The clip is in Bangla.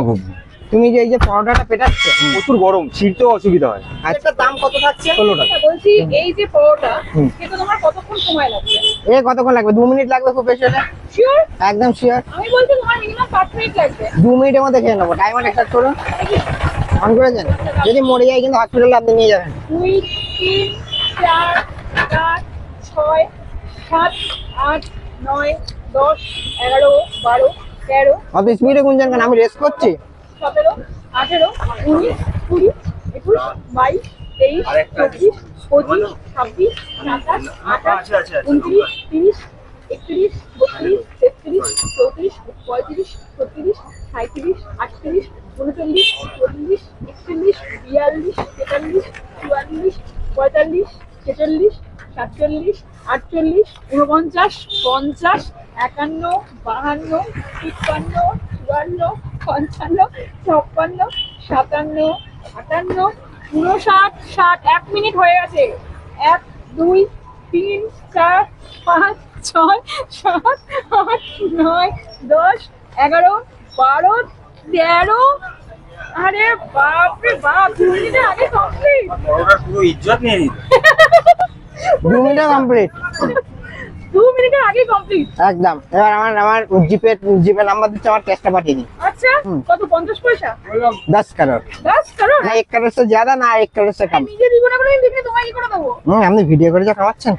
ঘুগনি। তুমি যে এই যে পরোটাটা পেটাচ্ছো প্রচুর গরম, ছিঁড়তেও অসুবিধা হয়। আচ্ছা, দাম কত থাকছে? 16 টাকা। বলছি এই যে পরোটা খেতে তোমার কতক্ষণ সময় লাগবে? কতক্ষণ লাগবে? 2 মিনিট লাগবে খুব বেশি হলে। শিওর? একদম শিওর। আমি বলছি তোমার মিনিমাম 5 মিনিট লাগবে। 2 মিনিটের মধ্যে খেয়ে নেবো। টাইমার স্টার্ট করুন। অন করেছেন? যদি মরে যায় কিন্তু হসপিটালে আপনি নিয়ে যাবেন। 2 3 4 5 6 7 8 9 10 11 12 13 অত স্পিডে গুনছেন কেন? আমি রেস করছি। 17 18 19 20 21 22 23 24 25 26 27 28 29 30 31 32 33 34 35 36 37 38 39 40 41 42 43 44 45 46 47 48 49 50 51 52 53 54 55 56 57 58 59 60 1 মিনিট হয়ে গেছে। 1 2 3 4 5 6 7 8 9 10 11 12 13 আরে বাপ রে বাপ 2 মিনিটের আগে কমপ্লিট। পরোটার পুরো ইজ্জত নিয়ে নিত। 2 মিনিটে কমপ্লিট। 2 মিনিটের আগে কমপ্লিট একদম। এবার আমার জিপে নাম্বার দিচ্ছে, আমার টেস্টটা পাঠিয়ে দিন। আচ্ছা কত 50 পয়সা 10 करोड़। 10 করো না 1 करोड़ से ज्यादा, ना 1 करोड़ से कम। নিজে দিব না বলে লিখে তোমায় কি করে দেবো? আপনি ভিডিও করে যা খাওয়াচ্ছেন।